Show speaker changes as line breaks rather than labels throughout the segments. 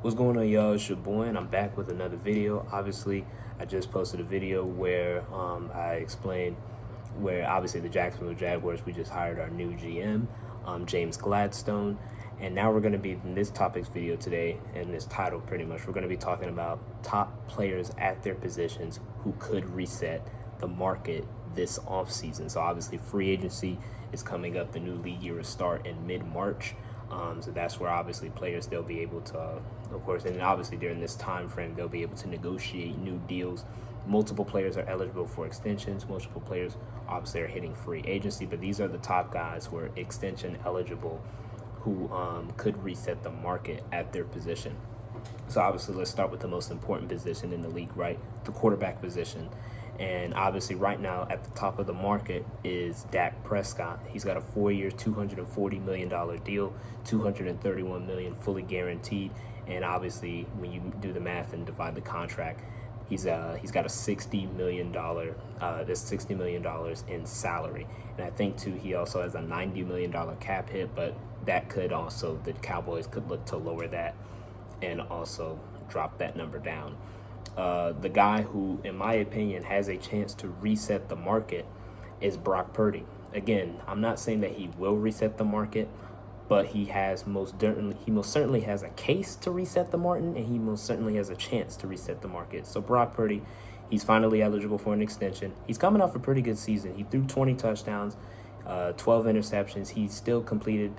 What's going on, y'all? It's your boy, and I'm back with another video. Obviously, I just posted a video where I explained where obviously the Jacksonville Jaguars, we just hired our new GM, James Gladstone. And now we're going to be in this topics video today, and this title pretty much, we're going to be talking about top players at their positions who could reset the market this offseason. So obviously free agency is coming up. The new league year will start in mid-March. So that's where obviously players, they'll be able to, of course, and obviously during this time frame, they'll be able to negotiate new deals. Multiple players are eligible for extensions. Multiple players obviously are hitting free agency, but these are the top guys who are extension eligible who could reset the market at their position. So obviously, let's start with the most important position in the league, right? The quarterback position. And obviously right now at the top of the market is Dak Prescott. He's got a 4-year, $240 million deal, $231 million fully guaranteed. And obviously when you do the math and divide the contract, he's got a $60 million, there's $60 million in salary. And I think too, he also has a $90 million cap hit, but that could also, the Cowboys could look to lower that and also drop that number down. The guy who, in my opinion, has a chance to reset the market is Brock Purdy. Again, I'm not saying that he will reset the market, but he most certainly has a case to reset the market, and he most certainly has a chance to reset the market. So Brock Purdy, he's finally eligible for an extension. He's coming off a pretty good season. He threw 20 touchdowns, 12 interceptions. He completed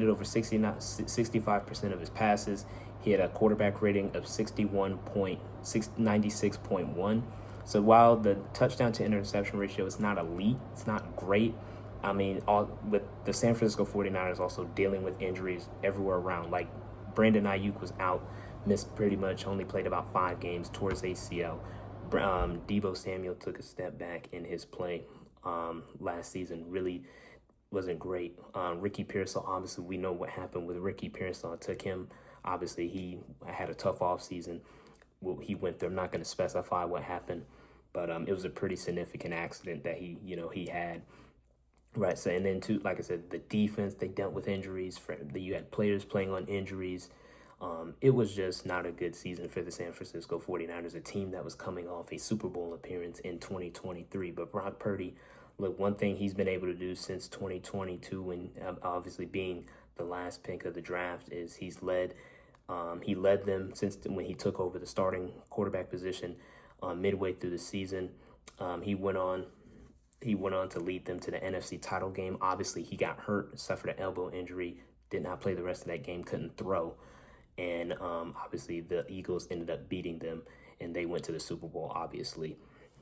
over 65% of his passes. He had a quarterback rating of 96.1. So while the touchdown to interception ratio is not elite, it's not great. I mean, with the San Francisco 49ers also dealing with injuries everywhere around. Like Brandon Ayuk was out, missed pretty much, only played about 5 games towards ACL. Deebo Samuel took a step back in his play last season. Really wasn't great. Ricky Pearsall, obviously we know what happened with Ricky Pearsall. It took him, obviously he had a tough offseason. He went through, I'm not going to specify what happened, but it was a pretty significant accident that he had. Right, so and then too, like I said, the defense, they dealt with injuries. You had players playing on injuries. It was just not a good season for the San Francisco 49ers, a team that was coming off a Super Bowl appearance in 2023. But Brock Purdy, look, one thing he's been able to do since 2022, and obviously being the last pick of the draft, is he led them since when he took over the starting quarterback position midway through the season. He went on to lead them to the NFC title game. Obviously, he got hurt, suffered an elbow injury, did not play the rest of that game, couldn't throw. And obviously, the Eagles ended up beating them, and they went to the Super Bowl, obviously,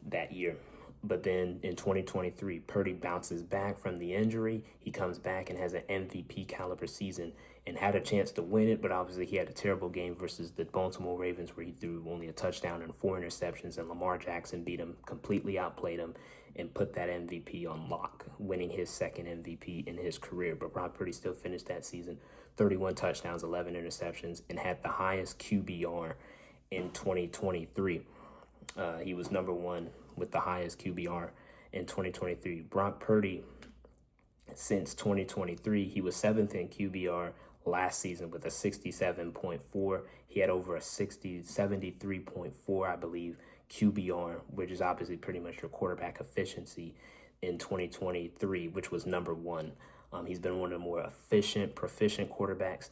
that year. But then in 2023, Purdy bounces back from the injury. He comes back and has an MVP caliber season and had a chance to win it. But obviously, he had a terrible game versus the Baltimore Ravens, where he threw only a touchdown and 4 interceptions. And Lamar Jackson beat him, completely outplayed him, and put that MVP on lock, winning his second MVP in his career. But Brock Purdy still finished that season 31 touchdowns, 11 interceptions, and had the highest QBR in 2023. He was number 1 with the highest QBR in 2023. Brock Purdy, since 2023, he was 7th in QBR last season with a 67.4. He had over a 73.4, I believe, QBR, which is obviously pretty much your quarterback efficiency in 2023, which was number 1. He's been one of the more efficient, proficient quarterbacks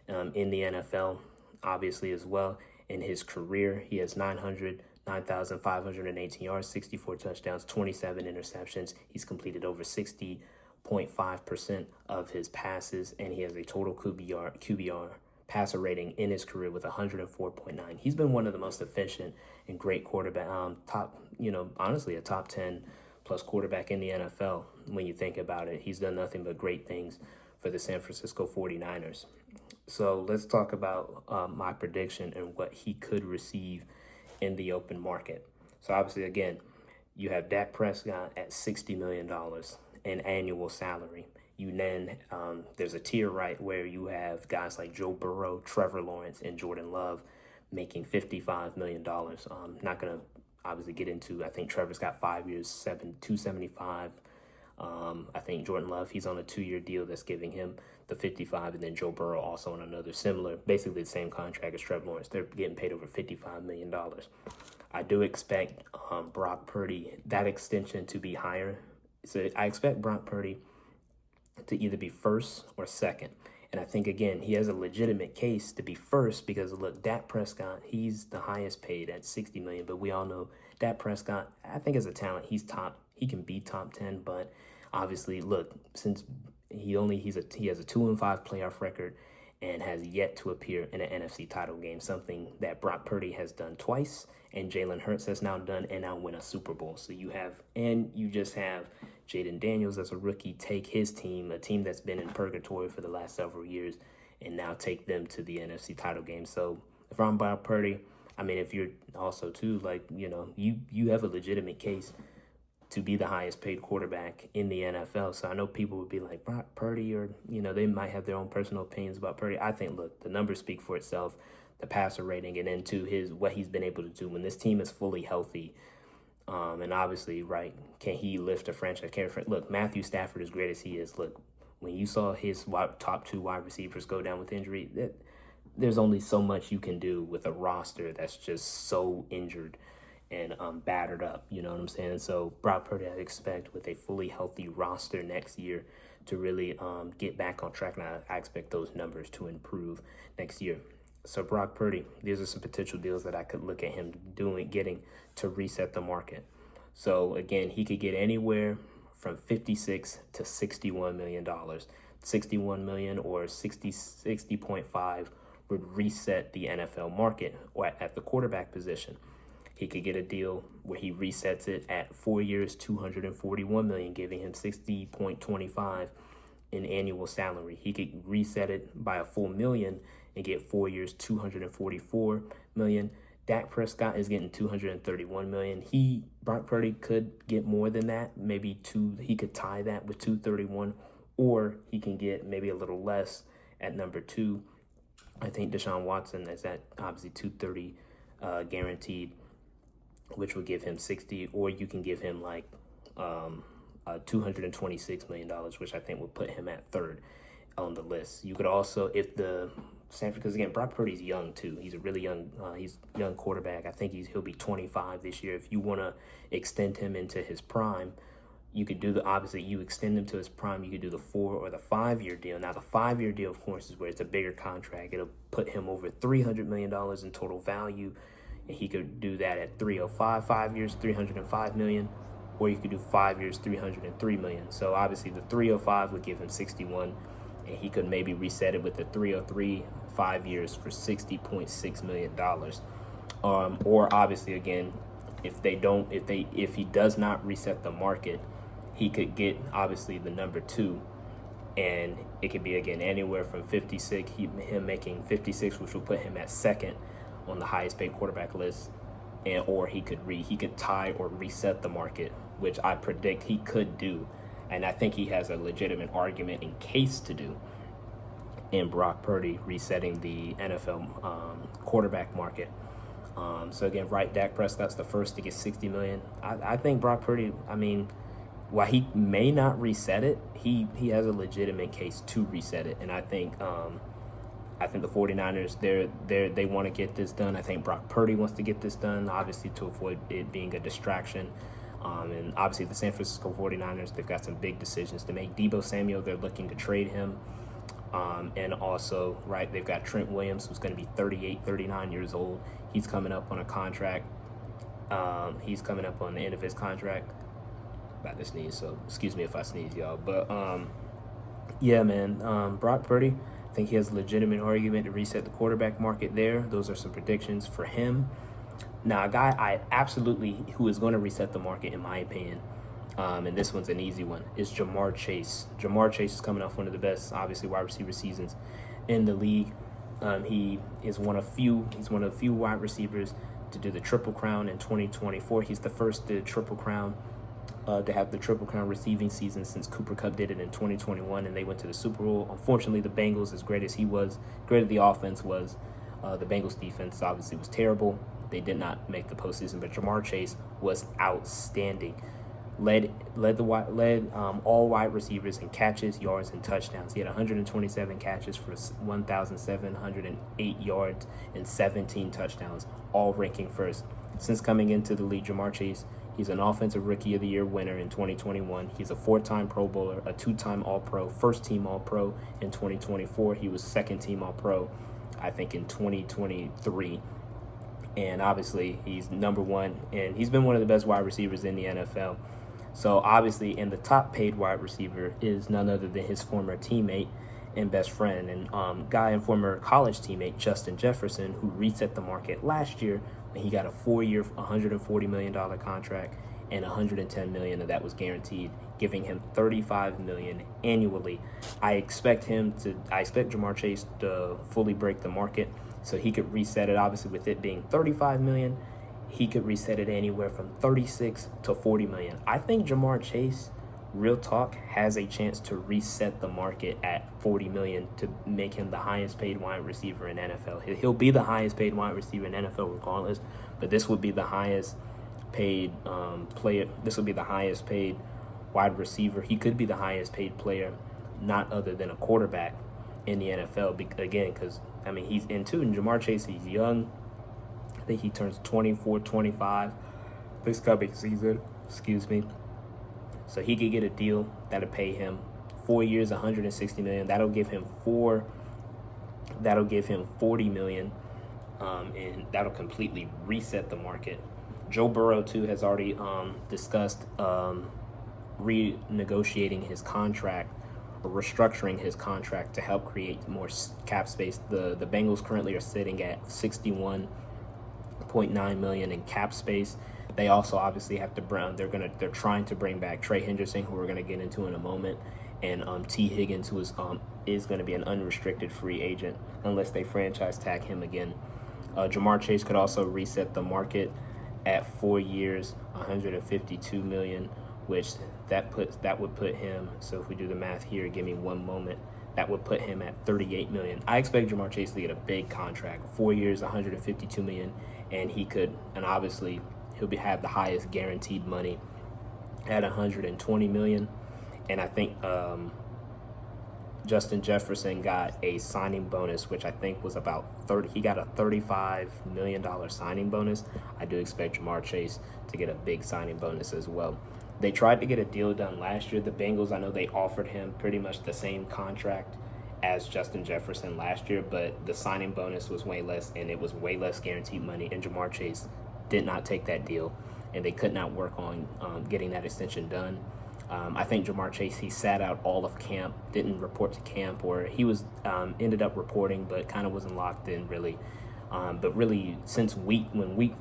in the NFL, obviously, as well. In his career, he has 9,518 yards, 64 touchdowns, 27 interceptions. He's completed over 60.5% of his passes, and he has a total QBR passer rating in his career with 104.9. He's been one of the most efficient and great quarterback, honestly, a top 10 plus quarterback in the NFL. When you think about it, he's done nothing but great things for the San Francisco 49ers. So let's talk about my prediction and what he could receive in the open market. So obviously, again, you have Dak Prescott at $60 million in annual salary. You then, there's a tier right where you have guys like Joe Burrow, Trevor Lawrence, and Jordan Love making $55 million. Not going to obviously get into, I think Trevor's got 5 years, $275. I think Jordan Love, he's on a 2-year deal that's giving him the 55, and then Joe Burrow also on another similar, basically the same contract as Trevor Lawrence. They're getting paid over $55 million. I do expect Brock Purdy, that extension to be higher. So I expect Brock Purdy to either be first or second. And I think, again, he has a legitimate case to be first because, look, Dak Prescott, he's the highest paid at $60 million. But we all know Dak Prescott, I think as a talent, he can be top 10. But obviously, look, since he has a 2-5 playoff record and has yet to appear in an NFC title game, something that Brock Purdy has done twice and Jalen Hurts has now done, and now win a Super Bowl. So you just have Jaden Daniels as a rookie take his team, a team that's been in purgatory for the last several years, and now take them to the NFC title game. So if I'm Brock Purdy, I mean, if you're also too, like, you have a legitimate case to be the highest paid quarterback in the NFL. So I know people would be like, Brock Purdy, or, they might have their own personal opinions about Purdy. I think, look, the numbers speak for itself, the passer rating, and then to what he's been able to do when this team is fully healthy. And obviously, right, can he lift a franchise? Look, Matthew Stafford, as great as he is, look, when you saw his top 2 wide receivers go down with injury, there's only so much you can do with a roster that's just so injured and battered up, you know what I'm saying? So Brock Purdy, I expect with a fully healthy roster next year to really get back on track, and I expect those numbers to improve next year. So Brock Purdy, these are some potential deals that I could look at him getting to reset the market. So again, he could get anywhere from $56 to $61 million. $61 million or 60.5 would reset the NFL market or at the quarterback position. He could get a deal where he resets it at 4 years, $241 million, giving him 60.25 in annual salary. He could reset it by a full million and get 4 years, $244 million. Dak Prescott is getting $231 million. Brock Purdy could get more than that, maybe he could tie that with $231, or he can get maybe a little less at number 2. I think Deshaun Watson is at obviously $230 guaranteed, which would give him 60, or you can give him like $226 million, which I think would put him at third on the list. You could also, because again, Brock Purdy's young too. He's a really young, young quarterback. I think he'll be 25 this year. If you want to extend him into his prime, you could do you extend him to his prime. You could do the 4 or the 5 year deal. Now the 5 year deal, of course, is where it's a bigger contract. It'll put him over $300 million in total value. And he could do that at 305, 5 years, $305 million, or you could do 5 years, $303 million. So obviously the 305 would give him 61, and he could maybe reset it with the 303, 5 years for $60.6 million. Or obviously again, if he does not reset the market, he could get obviously the number 2, and it could be again anywhere from 56, him making 56, which will put him at second on the highest paid quarterback list, or he could tie or reset the market, which I predict he could do, and I think he has a legitimate argument in case to do in Brock Purdy resetting the NFL quarterback market. So again, right, Dak Prescott's the first to get $60 million. I think Brock Purdy, I mean, while he may not reset it, he has a legitimate case to reset it, and I think the 49ers, they want to get this done. I think Brock Purdy wants to get this done, obviously to avoid it being a distraction. And obviously the San Francisco 49ers, they've got some big decisions to make. Deebo Samuel, they're looking to trade him. And also, right, they've got Trent Williams, who's going to be 38, 39 years old. He's coming up on a contract. He's coming up on the end of his contract. About to sneeze, so excuse me if I sneeze, y'all. But, yeah, man, Brock Purdy, I think he has a legitimate argument to reset the quarterback market there. Those are some predictions for him. Now, a guy who is going to reset the market, in my opinion, and this one's an easy one, is Jamar Chase. Jamar Chase is coming off one of the best, obviously, wide receiver seasons in the league. He is one of few wide receivers to do the Triple Crown in 2024. He's the first to have the Triple Crown receiving season since Cooper Kupp did it in 2021, and they went to the Super Bowl. Unfortunately, the Bengals, as great as the offense was, the Bengals defense obviously was terrible. They did not make the postseason, but Jamar Chase was outstanding led all wide receivers in catches, yards, and touchdowns. He had 127 catches for 1,708 yards and 17 touchdowns, all ranking first. Since coming into the league, Jamar Chase, he's an Offensive Rookie of the Year winner in 2021. He's a 4-time Pro Bowler, a 2-time All-Pro, first-team All-Pro in 2024. He was second-team All-Pro, I think, in 2023. And obviously, he's number one, and he's been one of the best wide receivers in the NFL. So obviously, and the top paid wide receiver is none other than his former teammate and best friend and guy and former college teammate, Justin Jefferson, who reset the market last year when he got a 4-year, $140 million contract, and $110 million of that was guaranteed, giving him $35 million annually. I expect Jamar Chase to fully break the market, so he could reset it. Obviously, with it being $35 million, he could reset it anywhere from $36 to $40 million. I think Jamar Chase, real talk, has a chance to reset the market at $40 million to make him the highest paid wide receiver in NFL. He'll be the highest paid wide receiver in NFL regardless, but this would be the highest paid player. This would be the highest paid wide receiver. He could be the highest paid player, not other than a quarterback in the NFL. Again, because I mean, he's into, and Jamar Chase, he's young. I think he turns 24, 25 this coming season. Excuse me. So he could get a deal that'll pay him 4 years, $160 million. That'll give him $40 million, and that'll completely reset the market. Joe Burrow too has already discussed renegotiating his contract or restructuring his contract to help create more cap space. The Bengals currently are sitting at $61.9 million in cap space. They also obviously have to they're trying to bring back Trey Hendrickson, who we're going to get into in a moment, and T. Higgins, who is going to be an unrestricted free agent unless they franchise tag him again. Jamar Chase could also reset the market at 4 years, $152 million, which that would put him. So if we do the math here, give me one moment. That would put him at $38 million. I expect Jamar Chase to get a big contract, 4 years, $152 million, and obviously he'll have the highest guaranteed money at $120 million. And I think Justin Jefferson got a signing bonus, which I think was about he got a $35 million signing bonus. I do expect Jamar Chase to get a big signing bonus as well. They tried to get a deal done last year. The Bengals, I know they offered him pretty much the same contract as Justin Jefferson last year, but the signing bonus was way less, and it was way less guaranteed money, and Jamar Chase did not take that deal, and they could not work on getting that extension done. I think Jamar Chase, he sat out all of camp, didn't report to camp, or he was ended up reporting, but kind of wasn't locked in really. But really, since week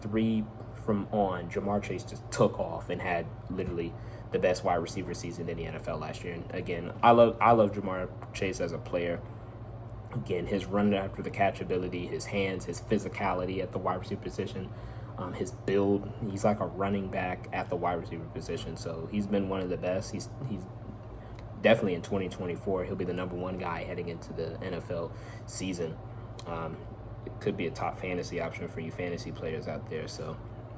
3 from on, Jamar Chase just took off and had literally the best wide receiver season in the NFL last year. And again, I love Jamar Chase as a player. Again, his run after the catch ability, his hands, his physicality at the wide receiver position, his build. He's like a running back at the wide receiver position. So he's been one of the best. He's definitely in 2024. He'll be the number one guy heading into the NFL season. It could be a top fantasy option for you fantasy players out there. So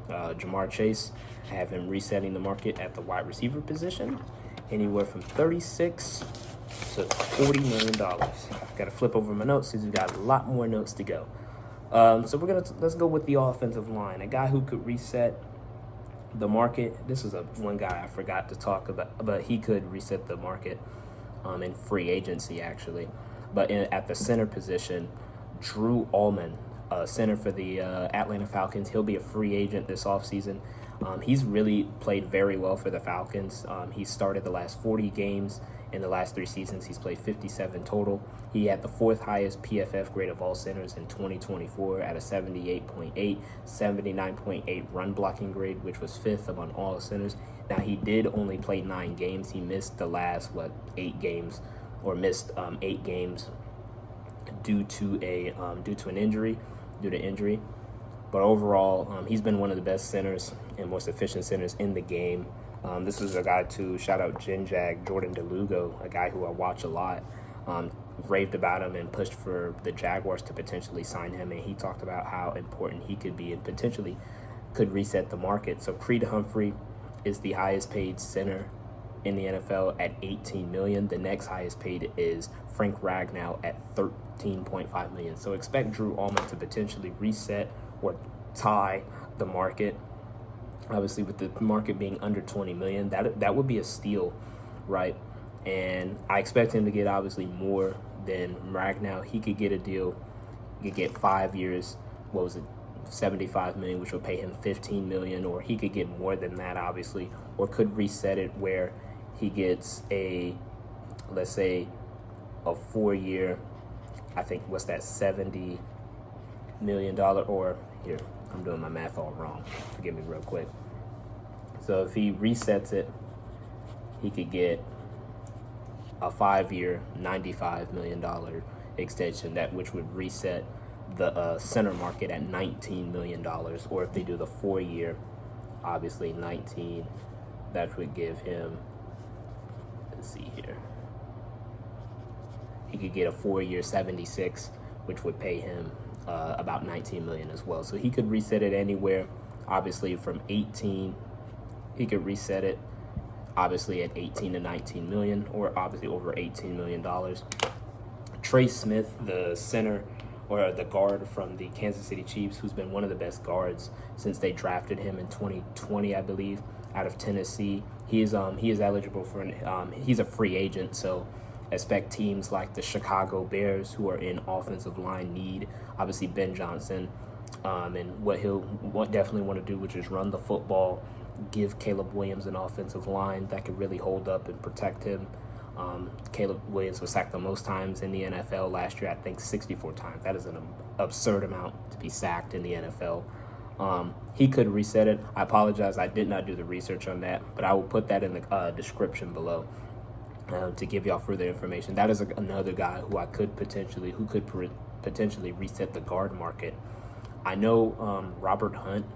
Jamar Chase, I have him resetting the market at the wide receiver position, anywhere from $36 to $40 million. Got to flip over my notes since we've got a lot more notes to go. So let's go with the offensive line. A guy who could reset the market. This is one guy I forgot to talk about, but he could reset the market in free agency actually. But at the center position, Drew Dalman, center for the Atlanta Falcons. He'll be a free agent this offseason. He's really played very well for the Falcons. He started the last 40 games in the last 3 seasons. He's played 57 total. He had the 4th highest PFF grade of all centers in 2024 at a 78.8, 79.8 run blocking grade, which was 5th among all centers. Now, he did only play 9 games. He missed the last, 8 games, or missed 8 games due to an injury. But overall, he's been one of the best centers and most efficient centers in the game. This is a guy too, shout out Jordan DeLugo, a guy who I watch a lot, raved about him and pushed for the Jaguars to potentially sign him, and he talked about how important he could be and potentially could reset the market. So Creed Humphrey, is the highest paid center in the NFL at $18 million. The next highest paid is Frank Ragnow at $13.5 million. So expect Drew Dalman to potentially reset or tie the market. Obviously, with the market being under $20 million, that would be a steal, right? And I expect him to get obviously more than Ragnow. He could get a deal. He could get 5 years. What was it? $75 million, which would pay him $15 million, or he could get more than that, obviously, or could reset it where he gets let's say, a 4-year, I think, what's that, $70 million, or here, I'm doing my math all wrong. Forgive me real quick. So if he resets it, he could get a 5-year, $95 million extension, which would reset the center market at $19 million. Or if they do the 4-year, obviously 19, that would give him, let's see here, he could get a 4-year 76, which would pay him about $19 million as well. So he could reset it anywhere, obviously from 18. He could reset it obviously at 18 to 19 million, or obviously over $18 million. Trey Smith, the center or the guard from the Kansas City Chiefs, who's been one of the best guards since they drafted him in 2020, I believe, out of Tennessee. He is eligible for he's a free agent, so expect teams like the Chicago Bears, who are in offensive line need, obviously Ben Johnson, and what he'll definitely want to do, which is run the football, give Caleb Williams an offensive line that could really hold up and protect him. Caleb Williams was sacked the most times in the NFL last year, I think 64 times. That is an absurd amount to be sacked in the NFL. He could reset it. I apologize, I did not do the research on that, but I will put that in the description below to give y'all further information. That is another guy who could potentially reset the guard market. I know Robert Hunt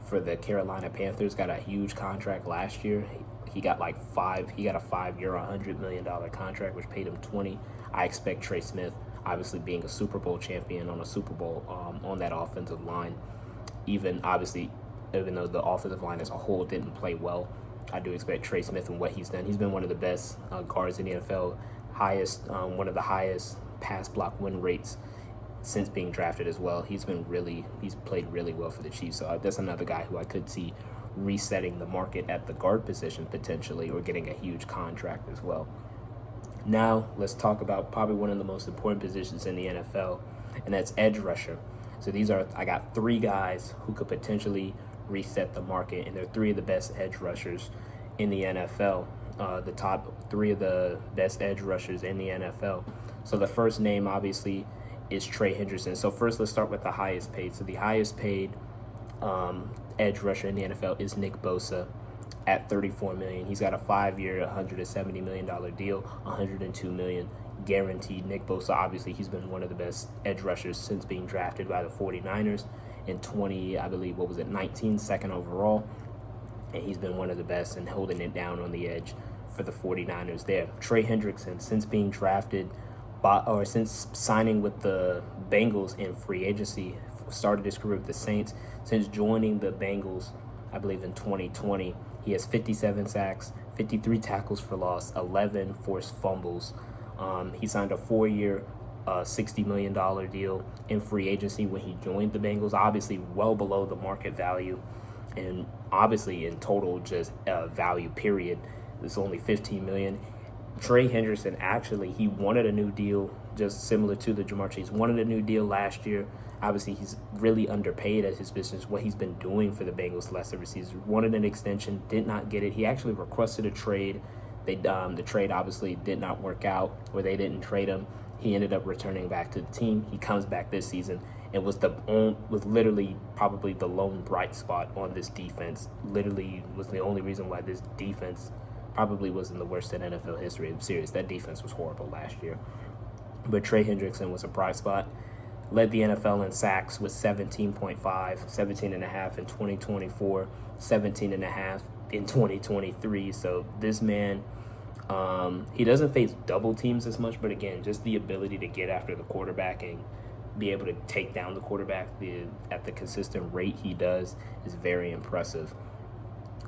for the Carolina Panthers got a huge contract last year. He got a 5-year, $100 million contract, which paid him $20. I expect Trey Smith, obviously being a Super Bowl champion on a Super Bowl on that offensive line, even though the offensive line as a whole didn't play well, I do expect Trey Smith and what he's done. He's been one of the best guards in the NFL, one of the highest pass block win rates since being drafted as well. He's played really well for the Chiefs. So that's another guy who I could see resetting the market at the guard position potentially, or getting a huge contract as well. Now let's talk about probably one of the most important positions in the NFL, and that's edge rusher. So I got 3 guys who could potentially reset the market, and they're 3 of the best edge rushers in the NFL. The top 3 of the best edge rushers in the NFL. So the first name obviously is Trey Hendrickson. So first, let's start with the highest paid. So the highest paid edge rusher in the NFL is Nick Bosa at $34 million. He's got a 5-year, $170 million deal, $102 million guaranteed. Nick Bosa, obviously, he's been one of the best edge rushers since being drafted by the 49ers in 19, second overall. And he's been one of the best in holding it down on the edge for the 49ers there. Trey Hendrickson, since being drafted since signing with the Bengals in free agency, started his career with the Saints. Since joining the Bengals, I believe in 2020, he has 57 sacks, 53 tackles for loss, 11 forced fumbles. He signed a 4-year, $60 million deal in free agency when he joined the Bengals, obviously well below the market value, and obviously in total just value period, it's only $15 million. Trey Hendrickson, actually, he wanted a new deal, just similar to the Jamar Chase. Wanted a new deal last year. Obviously, he's really underpaid at his business, what he's been doing for the Bengals the last several seasons. Wanted an extension, did not get it. He actually requested a trade. The trade obviously did not work out, or they didn't trade him. He ended up returning back to the team. He comes back this season and was literally probably the lone bright spot on this defense. Literally was the only reason why this defense probably wasn't the worst in NFL history. I'm serious. That defense was horrible last year. But Trey Hendrickson was a bright spot. Led the NFL in sacks with 17.5, 17.5 in 2024, 17.5 in 2023. So this man, he doesn't face double teams as much, but again, just the ability to get after the quarterback and be able to take down the quarterback at the consistent rate he does is very impressive.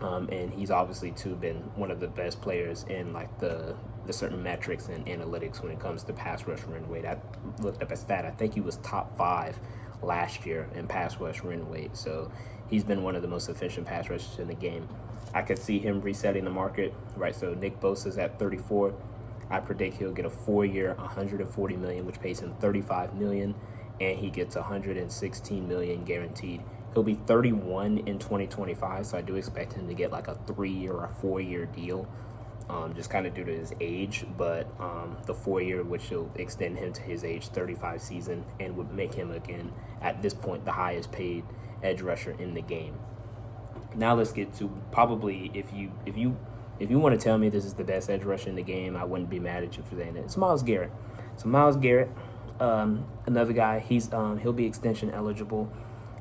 And he's obviously too been one of the best players in like the certain metrics and analytics when it comes to pass rush run weight. I looked up a stat. I think he was top 5 last year in pass rush run weight. So he's been one of the most efficient pass rushers in the game. I could see him resetting the market, right? So Nick Bosa's at 34. I predict he'll get a 4-year, $140 million, which pays him $35 million, and he gets $116 million guaranteed. He'll be 31 in 2025, so I do expect him to get like a 3-year or a 4-year deal, just kind of due to his age. But the 4-year, which will extend him to his age 35 season, and would make him again at this point the highest paid edge rusher in the game. Now let's get to probably if you want to tell me this is the best edge rusher in the game, I wouldn't be mad at you for saying it. It's Myles Garrett. So Myles Garrett, another guy. He'll be extension eligible.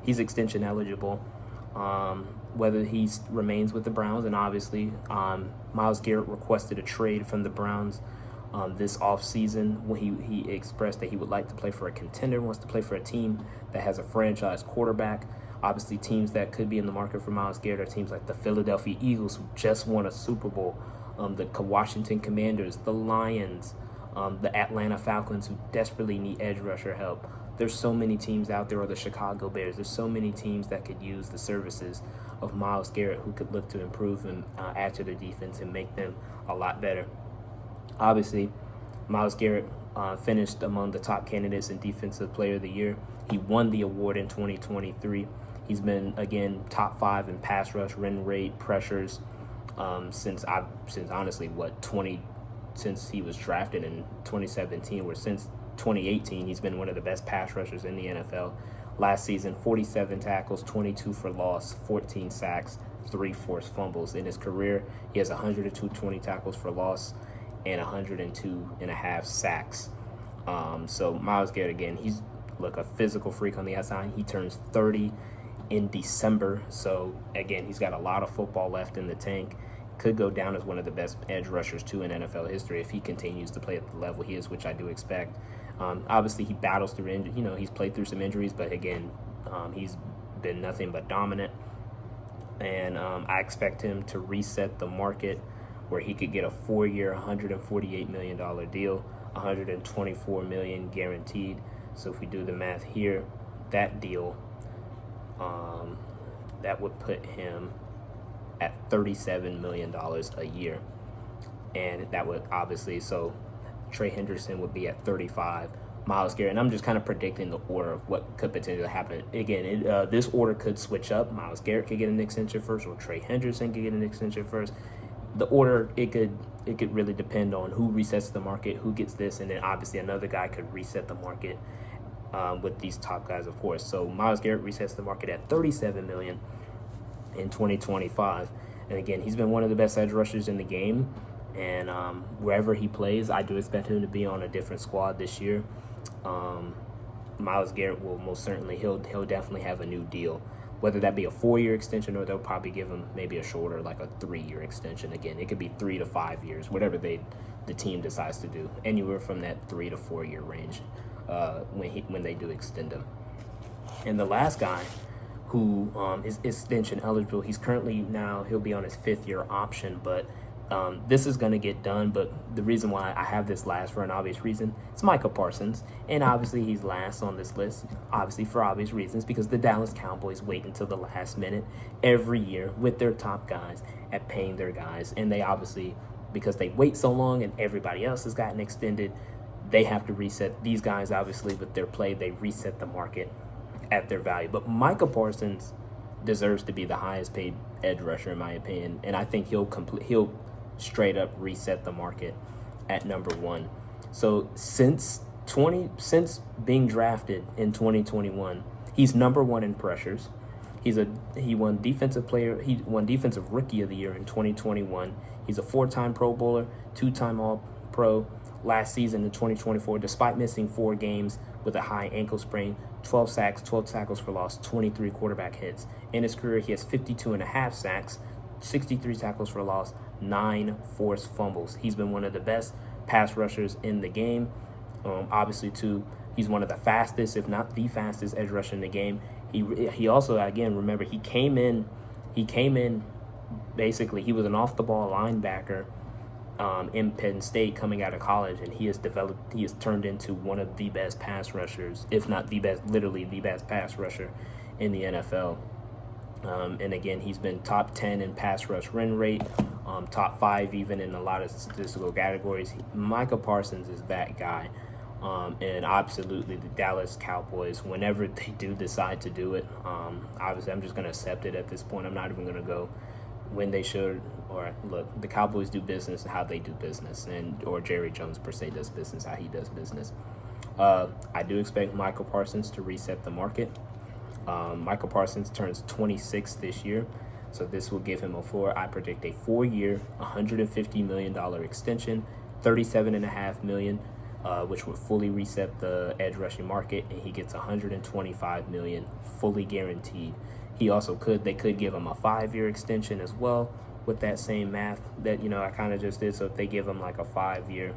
He's extension eligible, whether he remains with the Browns. And obviously, Myles Garrett requested a trade from the Browns this offseason when he expressed that he would like to play for a contender, wants to play for a team that has a franchise quarterback. Obviously, teams that could be in the market for Myles Garrett are teams like the Philadelphia Eagles, who just won a Super Bowl, the Washington Commanders, the Lions, the Atlanta Falcons, who desperately need edge rusher help. There's so many teams out there, or the Chicago Bears. There's so many teams that could use the services of Myles Garrett, who could look to improve and add to their defense and make them a lot better. Obviously, Myles Garrett finished among the top candidates in Defensive Player of the Year. He won the award in 2023. He's been, again, top 5 in pass rush, run rate, pressures since he was drafted in 2017, or since 2018, he's been one of the best pass rushers in the NFL. Last season, 47 tackles, 22 for loss, 14 sacks, 3 forced fumbles. In his career, he has 102 20 tackles for loss and 102.5 sacks. So Myles Garrett, again, he's a physical freak on the outside. He turns 30 in December. So, again, he's got a lot of football left in the tank. Could go down as one of the best edge rushers, too, in NFL history if he continues to play at the level he is, which I do expect. Obviously, he battles through injury. He's played through some injuries, but, again, he's been nothing but dominant. And I expect him to reset the market where he could get a 4-year, $148 million deal, $124 million guaranteed. So if we do the math here, that deal, that would put him at $37 million a year. And that would obviously, so Trey Hendrickson would be at 35, Myles Garrett, and I'm just kind of predicting the order of what could potentially happen. Again, this order could switch up. Myles Garrett could get an extension first, or Trey Hendrickson could get an extension first. The order, it could really depend on who resets the market, who gets this, and then obviously another guy could reset the market with these top guys, of course. So Myles Garrett resets the market at $37 million in 2025, and again, he's been one of the best edge rushers in the game. And wherever he plays, I do expect him to be on a different squad this year. Myles Garrett will most certainly, he'll definitely have a new deal, whether that be a 4-year extension or they'll probably give him maybe a shorter, like a 3-year extension. Again, it could be 3 to 5 years, whatever the team decides to do, anywhere from that 3 to 4 year range when they do extend him. And the last guy who is extension eligible, he's currently now, he'll be on his 5th year option, but this is going to get done, but the reason why I have this last for an obvious reason, it's Micah Parsons, and obviously he's last on this list, obviously for obvious reasons, because the Dallas Cowboys wait until the last minute every year with their top guys at paying their guys, and they obviously, because they wait so long and everybody else has gotten extended, they have to reset these guys, obviously, with their play, they reset the market at their value. But Micah Parsons deserves to be the highest paid edge rusher, in my opinion, and I think he'll straight up reset the market at number 1. So since being drafted in 2021, he's number 1 in pressures. He won defensive rookie of the year in 2021. He's a 4-time Pro Bowler, 2-time All-Pro. Last season in 2024, despite missing 4 games with a high ankle sprain, 12 sacks, 12 tackles for loss, 23 quarterback hits. In his career, he has 52.5 sacks, 63 tackles for loss, 9 forced fumbles. He's been one of the best pass rushers in the game. Obviously, too, he's one of the fastest, if not the fastest, edge rusher in the game. He also, again, remember, he came in basically he was an off the ball linebacker in Penn State coming out of college, and he has turned into one of the best pass rushers, if not the best, literally the best pass rusher in the NFL. And again, he's been top 10 in pass rush win rate, top 5 even in a lot of statistical categories. Micah Parsons is that guy. And absolutely the Dallas Cowboys, whenever they do decide to do it, obviously I'm just going to accept it at this point. I'm not even going to go when they should, or look, the Cowboys do business how they do business, or Jerry Jones per se does business how he does business. I do expect Michael Parsons to reset the market. Michael Parsons turns 26 this year, so this will give him I predict a 4-year, $150 million extension, $37.5 million, which would fully reset the edge rushing market, and he gets $125 million fully guaranteed. They could give him a 5-year extension as well with that same math that, I kind of just did. So if they give him like a 5-year,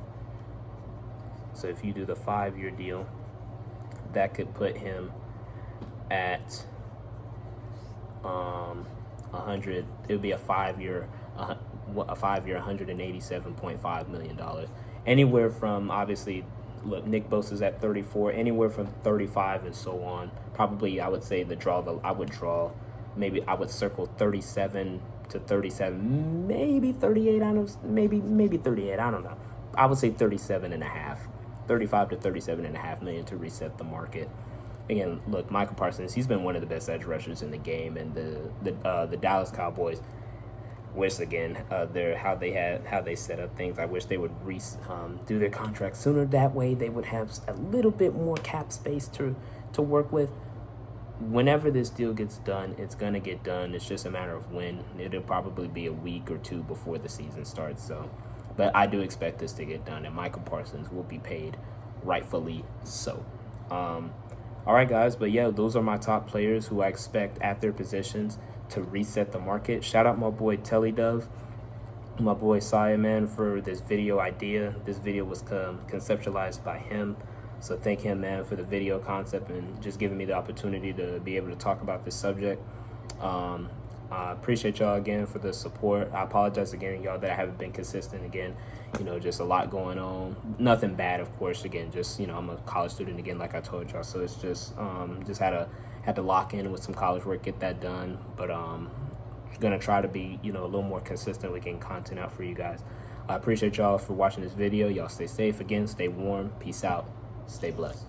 so if you do the 5-year deal, that could put him at 100. It would be a 5-year, $187.5 million. Anywhere from, obviously, look, Nick Bosa's at 34, anywhere from 35 and so on. Probably, I would say maybe I would circle 37 to 37, maybe 38, maybe 38, I don't know. I would say 37 and a half, 35 to 37.5 million to reset the market. Again, look, Michael Parsons, he's been one of the best edge rushers in the game, and the Dallas Cowboys, wish again, how they set up things. I wish they would do their contract sooner. That way, they would have a little bit more cap space to work with. Whenever this deal gets done, it's gonna get done. It's just a matter of when. It'll probably be a week or two before the season starts. So, but I do expect this to get done, and Michael Parsons will be paid rightfully so. All right, guys. But yeah, those are my top players who I expect at their positions to reset the market. Shout out my boy Telly Dove, my boy Saya, man, for this video idea. This video was conceptualized by him. So thank him, man, for the video concept and just giving me the opportunity to be able to talk about this subject. I appreciate y'all again for the support. I apologize again, y'all, that I haven't been consistent again. Just a lot going on. Nothing bad, of course. Again, just, I'm a college student again, like I told y'all. So it's just had to lock in with some college work, get that done. But gonna try to be, a little more consistent with getting content out for you guys. I appreciate y'all for watching this video. Y'all stay safe again, stay warm. Peace out. Stay blessed.